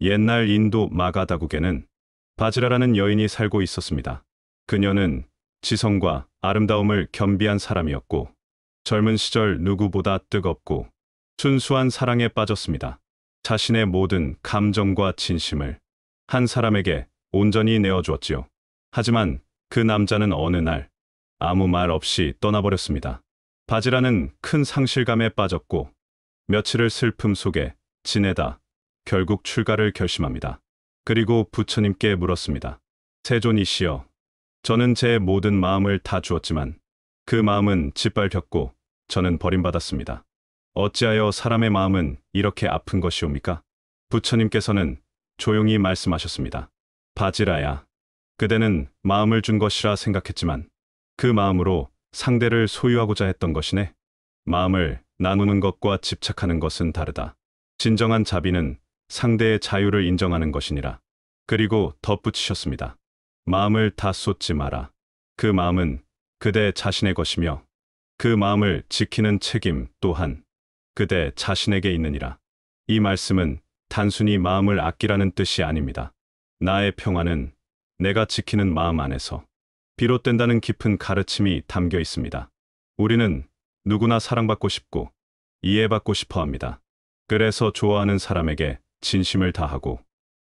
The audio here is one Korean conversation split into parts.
옛날 인도 마가다국에는 바지라라는 여인이 살고 있었습니다. 그녀는 지성과 아름다움을 겸비한 사람이었고 젊은 시절 누구보다 뜨겁고 순수한 사랑에 빠졌습니다. 자신의 모든 감정과 진심을 한 사람에게 온전히 내어주었지요. 하지만 그 남자는 어느 날 아무 말 없이 떠나버렸습니다. 바지라는 큰 상실감에 빠졌고 며칠을 슬픔 속에 지내다 결국 출가를 결심합니다. 그리고 부처님께 물었습니다. 세존이시여, 저는 제 모든 마음을 다 주었지만 그 마음은 짓밟혔고 저는 버림받았습니다. 어찌하여 사람의 마음은 이렇게 아픈 것이옵니까? 부처님께서는 조용히 말씀하셨습니다. 바지라야, 그대는 마음을 준 것이라 생각했지만 그 마음으로 상대를 소유하고자 했던 것이네. 마음을 나누는 것과 집착하는 것은 다르다. 진정한 자비는 상대의 자유를 인정하는 것이니라. 그리고 덧붙이셨습니다. 마음을 다 쏟지 마라. 그 마음은 그대 자신의 것이며 그 마음을 지키는 책임 또한 그대 자신에게 있느니라. 이 말씀은 단순히 마음을 아끼라는 뜻이 아닙니다. 나의 평화는 내가 지키는 마음 안에서 비롯된다는 깊은 가르침이 담겨 있습니다. 우리는 누구나 사랑받고 싶고 이해받고 싶어 합니다. 그래서 좋아하는 사람에게 진심을 다하고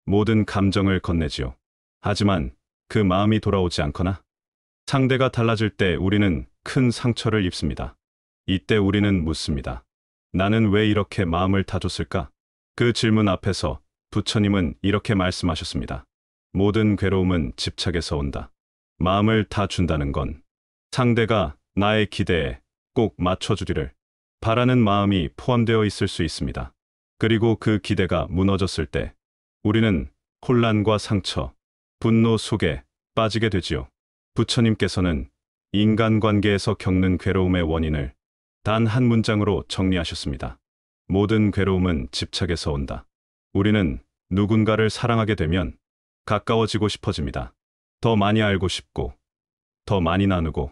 모든 감정을 건네지요. 하지만 그 마음이 돌아오지 않거나 상대가 달라질 때 우리는 큰 상처를 입습니다. 이때 우리는 묻습니다. 나는 왜 이렇게 마음을 다 줬을까? 그 질문 앞에서 부처님은 이렇게 말씀하셨습니다. 모든 괴로움은 집착에서 온다. 마음을 다 준다는 건 상대가 나의 기대에 꼭 맞춰주기를 바라는 마음이 포함되어 있을 수 있습니다. 그리고 그 기대가 무너졌을 때 우리는 혼란과 상처, 분노 속에 빠지게 되지요. 부처님께서는 인간관계에서 겪는 괴로움의 원인을 단 한 문장으로 정리하셨습니다. 모든 괴로움은 집착에서 온다. 우리는 누군가를 사랑하게 되면 가까워지고 싶어집니다. 더 많이 알고 싶고, 더 많이 나누고,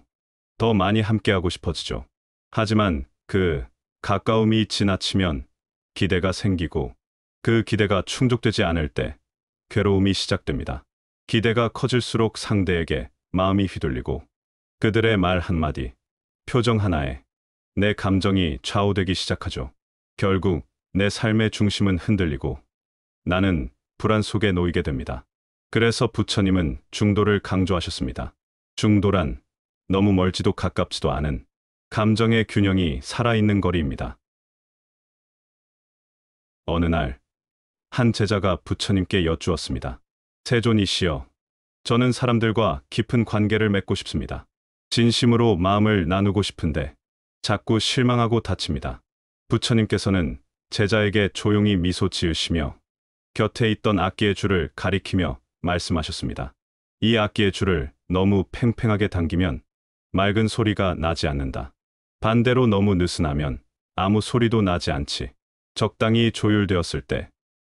더 많이 함께하고 싶어지죠. 하지만 그 가까움이 지나치면 기대가 생기고 그 기대가 충족되지 않을 때 괴로움이 시작됩니다. 기대가 커질수록 상대에게 마음이 휘둘리고 그들의 말 한마디, 표정 하나에 내 감정이 좌우되기 시작하죠. 결국 내 삶의 중심은 흔들리고 나는 불안 속에 놓이게 됩니다. 그래서 부처님은 중도를 강조하셨습니다. 중도란 너무 멀지도 가깝지도 않은 감정의 균형이 살아있는 거리입니다. 어느 날, 한 제자가 부처님께 여쭈었습니다. 세존이시여, 저는 사람들과 깊은 관계를 맺고 싶습니다. 진심으로 마음을 나누고 싶은데 자꾸 실망하고 다칩니다. 부처님께서는 제자에게 조용히 미소 지으시며 곁에 있던 악기의 줄을 가리키며 말씀하셨습니다. 이 악기의 줄을 너무 팽팽하게 당기면 맑은 소리가 나지 않는다. 반대로 너무 느슨하면 아무 소리도 나지 않지. 적당히 조율되었을 때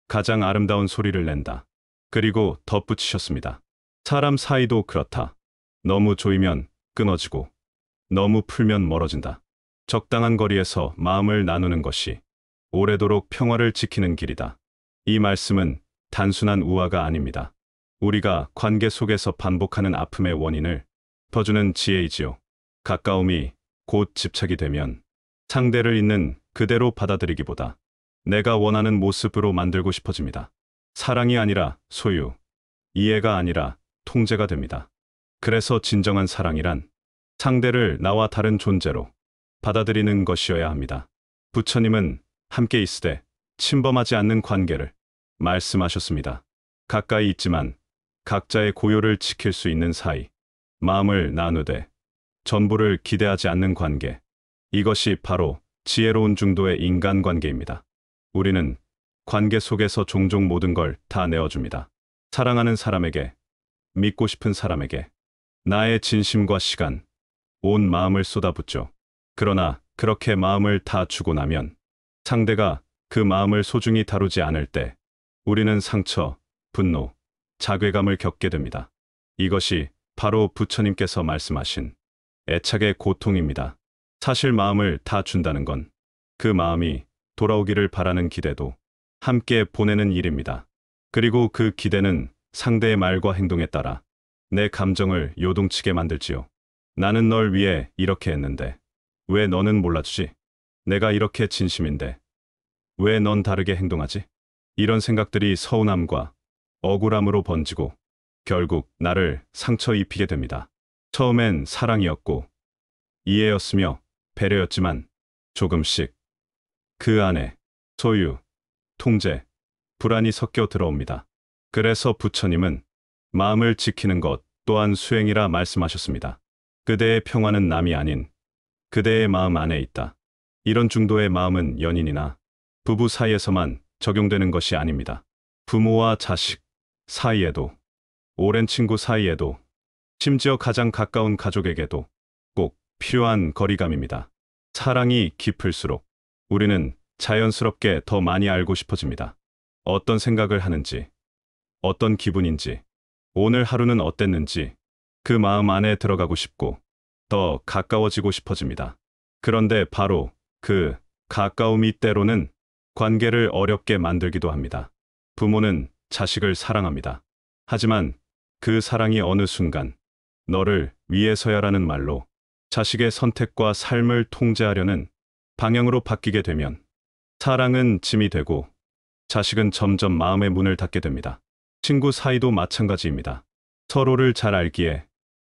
가장 아름다운 소리를 낸다. 그리고 덧붙이셨습니다. 사람 사이도 그렇다. 너무 조이면 끊어지고 너무 풀면 멀어진다. 적당한 거리에서 마음을 나누는 것이 오래도록 평화를 지키는 길이다. 이 말씀은 단순한 우화가 아닙니다. 우리가 관계 속에서 반복하는 아픔의 원인을 짚어주는 지혜이지요. 가까움이 곧 집착이 되면 상대를 있는 그대로 받아들이기보다 내가 원하는 모습으로 만들고 싶어집니다. 사랑이 아니라 소유, 이해가 아니라 통제가 됩니다. 그래서 진정한 사랑이란 상대를 나와 다른 존재로 받아들이는 것이어야 합니다. 부처님은 함께 있으되 침범하지 않는 관계를 말씀하셨습니다. 가까이 있지만 각자의 고요를 지킬 수 있는 사이, 마음을 나누되 전부를 기대하지 않는 관계. 이것이 바로 지혜로운 중도의 인간관계입니다. 우리는 관계 속에서 종종 모든 걸 다 내어줍니다. 사랑하는 사람에게, 믿고 싶은 사람에게, 나의 진심과 시간, 온 마음을 쏟아붓죠. 그러나 그렇게 마음을 다 주고 나면 상대가 그 마음을 소중히 다루지 않을 때 우리는 상처, 분노, 자괴감을 겪게 됩니다. 이것이 바로 부처님께서 말씀하신 애착의 고통입니다. 사실 마음을 다 준다는 건 그 마음이 돌아오기를 바라는 기대도 함께 보내는 일입니다. 그리고 그 기대는 상대의 말과 행동에 따라 내 감정을 요동치게 만들지요. 나는 널 위해 이렇게 했는데 왜 너는 몰라주지? 내가 이렇게 진심인데 왜 넌 다르게 행동하지? 이런 생각들이 서운함과 억울함으로 번지고 결국 나를 상처 입히게 됩니다. 처음엔 사랑이었고 이해였으며 배려였지만 조금씩 그 안에 소유, 통제, 불안이 섞여 들어옵니다. 그래서 부처님은 마음을 지키는 것 또한 수행이라 말씀하셨습니다. 그대의 평화는 남이 아닌 그대의 마음 안에 있다. 이런 중도의 마음은 연인이나 부부 사이에서만 적용되는 것이 아닙니다. 부모와 자식 사이에도, 오랜 친구 사이에도, 심지어 가장 가까운 가족에게도 꼭 필요한 거리감입니다. 사랑이 깊을수록 우리는 자연스럽게 더 많이 알고 싶어집니다. 어떤 생각을 하는지, 어떤 기분인지, 오늘 하루는 어땠는지 그 마음 안에 들어가고 싶고 더 가까워지고 싶어집니다. 그런데 바로 그 가까움이 때로는 관계를 어렵게 만들기도 합니다. 부모는 자식을 사랑합니다. 하지만 그 사랑이 어느 순간 너를 위해서야라는 말로 자식의 선택과 삶을 통제하려는 방향으로 바뀌게 되면 사랑은 짐이 되고 자식은 점점 마음의 문을 닫게 됩니다. 친구 사이도 마찬가지입니다. 서로를 잘 알기에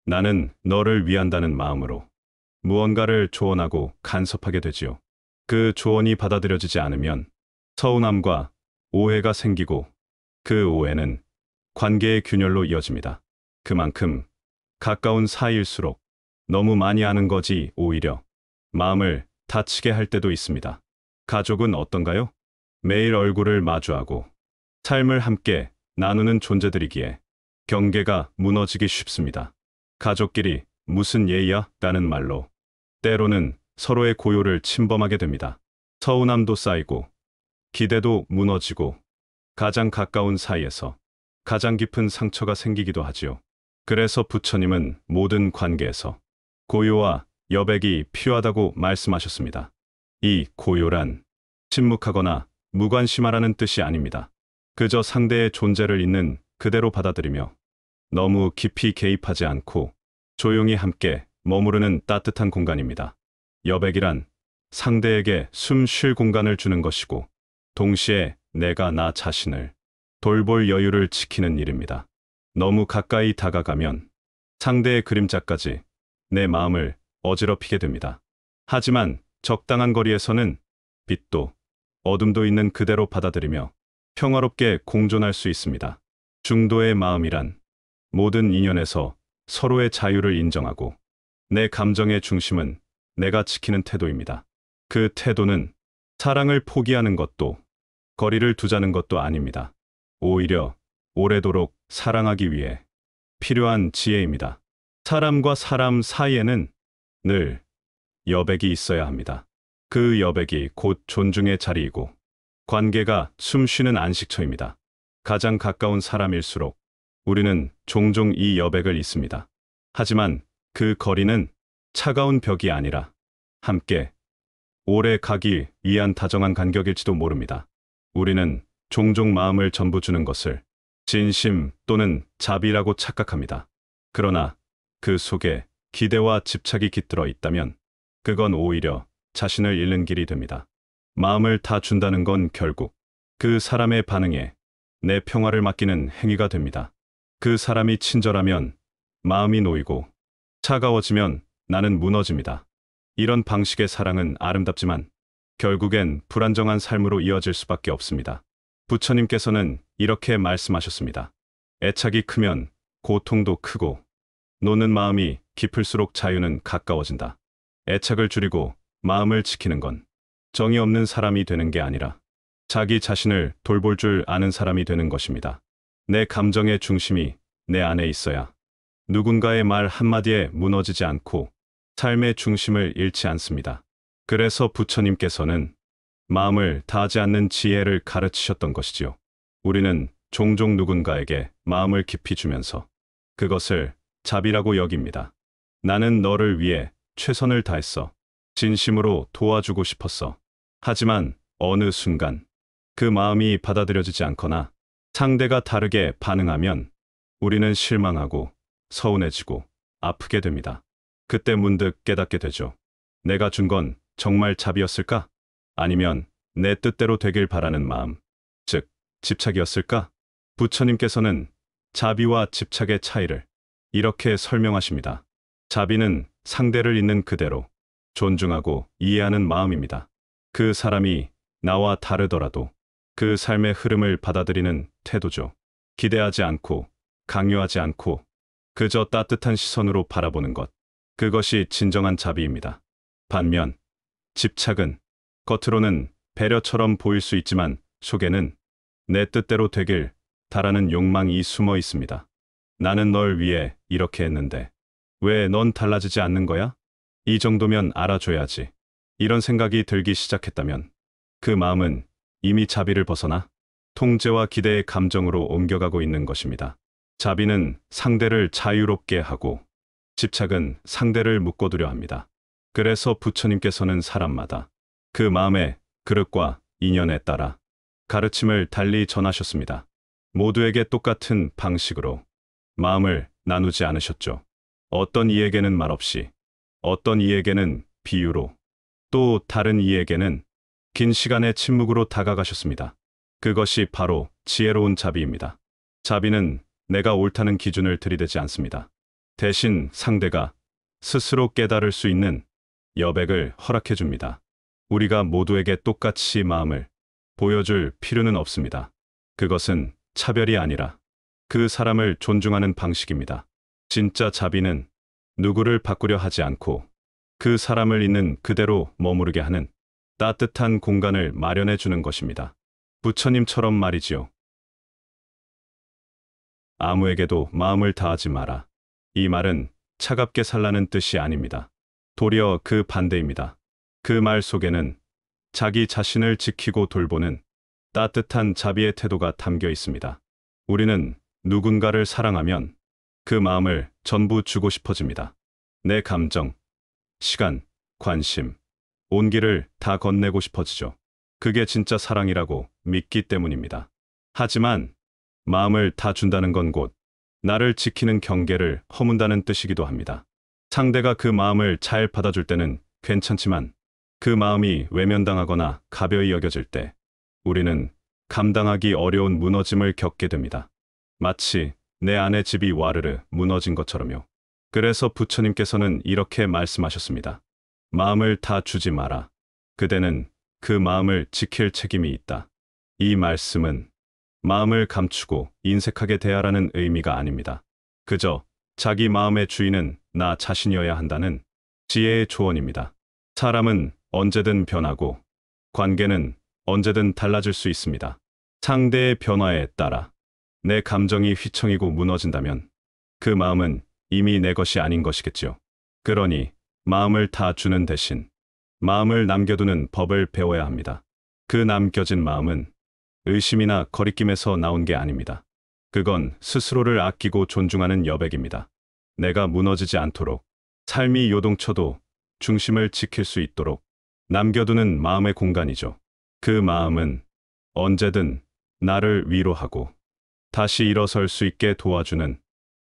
나는 너를 위한다는 마음으로 무언가를 조언하고 간섭하게 되지요. 그 조언이 받아들여지지 않으면 서운함과 오해가 생기고 그 오해는 관계의 균열로 이어집니다. 그만큼 가까운 사이일수록 너무 많이 아는 거지 오히려 마음을 다치게 할 때도 있습니다. 가족은 어떤가요? 매일 얼굴을 마주하고 삶을 함께 나누는 존재들이기에 경계가 무너지기 쉽습니다. 가족끼리 무슨 예의야? 라는 말로 때로는 서로의 고요를 침범하게 됩니다. 서운함도 쌓이고 기대도 무너지고 가장 가까운 사이에서 가장 깊은 상처가 생기기도 하지요. 그래서 부처님은 모든 관계에서 고요와 여백이 필요하다고 말씀하셨습니다. 이 고요란 침묵하거나 무관심하라는 뜻이 아닙니다. 그저 상대의 존재를 있는 그대로 받아들이며 너무 깊이 개입하지 않고 조용히 함께 머무르는 따뜻한 공간입니다. 여백이란 상대에게 숨 쉴 공간을 주는 것이고 동시에 내가 나 자신을 돌볼 여유를 지키는 일입니다. 너무 가까이 다가가면 상대의 그림자까지 내 마음을 어지럽히게 됩니다. 하지만 적당한 거리에서는 빛도 어둠도 있는 그대로 받아들이며 평화롭게 공존할 수 있습니다. 중도의 마음이란 모든 인연에서 서로의 자유를 인정하고 내 감정의 중심은 내가 지키는 태도입니다. 그 태도는 사랑을 포기하는 것도 거리를 두자는 것도 아닙니다. 오히려 오래도록 사랑하기 위해 필요한 지혜입니다. 사람과 사람 사이에는 늘 여백이 있어야 합니다. 그 여백이 곧 존중의 자리이고 관계가 숨쉬는 안식처입니다. 가장 가까운 사람일수록 우리는 종종 이 여백을 잊습니다. 하지만 그 거리는 차가운 벽이 아니라 함께 오래 가기 위한 다정한 간격일지도 모릅니다. 우리는 종종 마음을 전부 주는 것을 진심 또는 자비라고 착각합니다. 그러나 그 속에 기대와 집착이 깃들어 있다면 그건 오히려 자신을 잃는 길이 됩니다. 마음을 다 준다는 건 결국 그 사람의 반응에 내 평화를 맡기는 행위가 됩니다. 그 사람이 친절하면 마음이 놓이고 차가워지면 나는 무너집니다. 이런 방식의 사랑은 아름답지만 결국엔 불안정한 삶으로 이어질 수밖에 없습니다. 부처님께서는 이렇게 말씀하셨습니다. 애착이 크면 고통도 크고 노는 마음이 깊을수록 자유는 가까워진다. 애착을 줄이고 마음을 지키는 건 정이 없는 사람이 되는 게 아니라 자기 자신을 돌볼 줄 아는 사람이 되는 것입니다. 내 감정의 중심이 내 안에 있어야 누군가의 말 한마디에 무너지지 않고 삶의 중심을 잃지 않습니다. 그래서 부처님께서는 마음을 다하지 않는 지혜를 가르치셨던 것이지요. 우리는 종종 누군가에게 마음을 깊이 주면서 그것을 자비라고 여깁니다. 나는 너를 위해 최선을 다했어. 진심으로 도와주고 싶었어. 하지만 어느 순간 그 마음이 받아들여지지 않거나 상대가 다르게 반응하면 우리는 실망하고 서운해지고 아프게 됩니다. 그때 문득 깨닫게 되죠. 내가 준 건 정말 자비였을까? 아니면 내 뜻대로 되길 바라는 마음, 즉 집착이었을까? 부처님께서는 자비와 집착의 차이를 이렇게 설명하십니다. 자비는 상대를 있는 그대로 존중하고 이해하는 마음입니다. 그 사람이 나와 다르더라도 그 삶의 흐름을 받아들이는 태도죠. 기대하지 않고 강요하지 않고 그저 따뜻한 시선으로 바라보는 것. 그것이 진정한 자비입니다. 반면 집착은 겉으로는 배려처럼 보일 수 있지만 속에는 내 뜻대로 되길 바라는 욕망이 숨어 있습니다. 나는 널 위해 이렇게 했는데 왜 넌 달라지지 않는 거야? 이 정도면 알아줘야지. 이런 생각이 들기 시작했다면 그 마음은 이미 자비를 벗어나 통제와 기대의 감정으로 옮겨가고 있는 것입니다. 자비는 상대를 자유롭게 하고 집착은 상대를 묶어두려 합니다. 그래서 부처님께서는 사람마다 그 마음의 그릇과 인연에 따라 가르침을 달리 전하셨습니다. 모두에게 똑같은 방식으로 마음을 나누지 않으셨죠. 어떤 이에게는 말없이, 어떤 이에게는 비유로, 또 다른 이에게는 긴 시간의 침묵으로 다가가셨습니다. 그것이 바로 지혜로운 자비입니다. 자비는 내가 옳다는 기준을 들이대지 않습니다. 대신 상대가 스스로 깨달을 수 있는 여백을 허락해 줍니다. 우리가 모두에게 똑같이 마음을 보여줄 필요는 없습니다. 그것은 차별이 아니라 그 사람을 존중하는 방식입니다. 진짜 자비는 누구를 바꾸려 하지 않고 그 사람을 있는 그대로 머무르게 하는 따뜻한 공간을 마련해 주는 것입니다. 부처님처럼 말이지요. 아무에게도 마음을 다하지 마라. 이 말은 차갑게 살라는 뜻이 아닙니다. 도리어 그 반대입니다. 그 말 속에는 자기 자신을 지키고 돌보는 따뜻한 자비의 태도가 담겨 있습니다. 우리는 누군가를 사랑하면 그 마음을 전부 주고 싶어집니다. 내 감정, 시간, 관심, 온기를 다 건네고 싶어지죠. 그게 진짜 사랑이라고 믿기 때문입니다. 하지만 마음을 다 준다는 건 곧 나를 지키는 경계를 허문다는 뜻이기도 합니다. 상대가 그 마음을 잘 받아줄 때는 괜찮지만 그 마음이 외면당하거나 가벼이 여겨질 때 우리는 감당하기 어려운 무너짐을 겪게 됩니다. 마치 내 안의 집이 와르르 무너진 것처럼요. 그래서 부처님께서는 이렇게 말씀하셨습니다. 마음을 다 주지 마라. 그대는 그 마음을 지킬 책임이 있다. 이 말씀은 마음을 감추고 인색하게 대하라는 의미가 아닙니다. 그저 자기 마음의 주인은 나 자신이어야 한다는 지혜의 조언입니다. 사람은 언제든 변하고 관계는 언제든 달라질 수 있습니다. 상대의 변화에 따라 내 감정이 휘청이고 무너진다면 그 마음은 이미 내 것이 아닌 것이겠죠. 그러니 마음을 다 주는 대신 마음을 남겨두는 법을 배워야 합니다. 그 남겨진 마음은 의심이나 거리낌에서 나온 게 아닙니다. 그건 스스로를 아끼고 존중하는 여백입니다. 내가 무너지지 않도록, 삶이 요동쳐도 중심을 지킬 수 있도록 남겨두는 마음의 공간이죠. 그 마음은 언제든 나를 위로하고 다시 일어설 수 있게 도와주는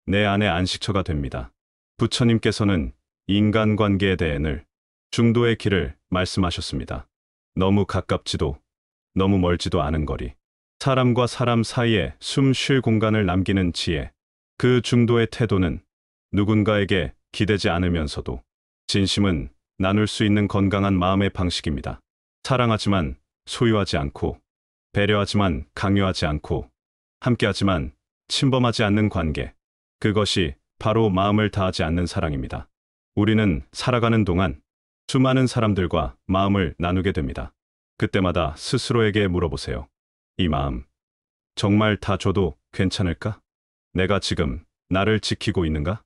내 안의 안식처가 됩니다. 부처님께서는 인간관계에 대해 늘 중도의 길을 말씀하셨습니다. 너무 가깝지도 너무 멀지도 않은 거리. 사람과 사람 사이에 숨 쉴 공간을 남기는 지혜. 그 중도의 태도는 누군가에게 기대지 않으면서도 진심은 나눌 수 있는 건강한 마음의 방식입니다. 사랑하지만 소유하지 않고, 배려하지만 강요하지 않고, 함께하지만 침범하지 않는 관계. 그것이 바로 마음을 다하지 않는 사랑입니다. 우리는 살아가는 동안 수많은 사람들과 마음을 나누게 됩니다. 그때마다 스스로에게 물어보세요. 이 마음, 정말 다 줘도 괜찮을까? 내가 지금 나를 지키고 있는가?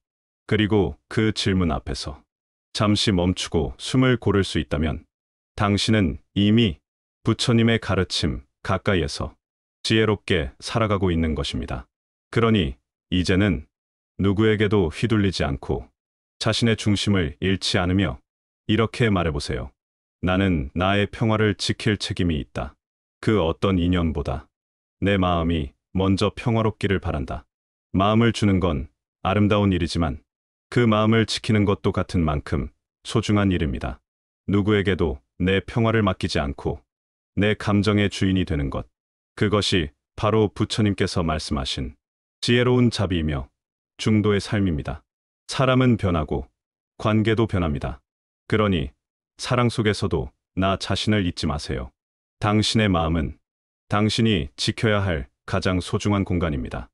그리고 그 질문 앞에서 잠시 멈추고 숨을 고를 수 있다면 당신은 이미 부처님의 가르침 가까이에서 지혜롭게 살아가고 있는 것입니다. 그러니 이제는 누구에게도 휘둘리지 않고 자신의 중심을 잃지 않으며 이렇게 말해보세요. 나는 나의 평화를 지킬 책임이 있다. 그 어떤 인연보다 내 마음이 먼저 평화롭기를 바란다. 마음을 주는 건 아름다운 일이지만 그 마음을 지키는 것도 같은 만큼 소중한 일입니다. 누구에게도 내 평화를 맡기지 않고 내 감정의 주인이 되는 것. 그것이 바로 부처님께서 말씀하신 지혜로운 자비이며 중도의 삶입니다. 사람은 변하고 관계도 변합니다. 그러니 사랑 속에서도 나 자신을 잊지 마세요. 당신의 마음은 당신이 지켜야 할 가장 소중한 공간입니다.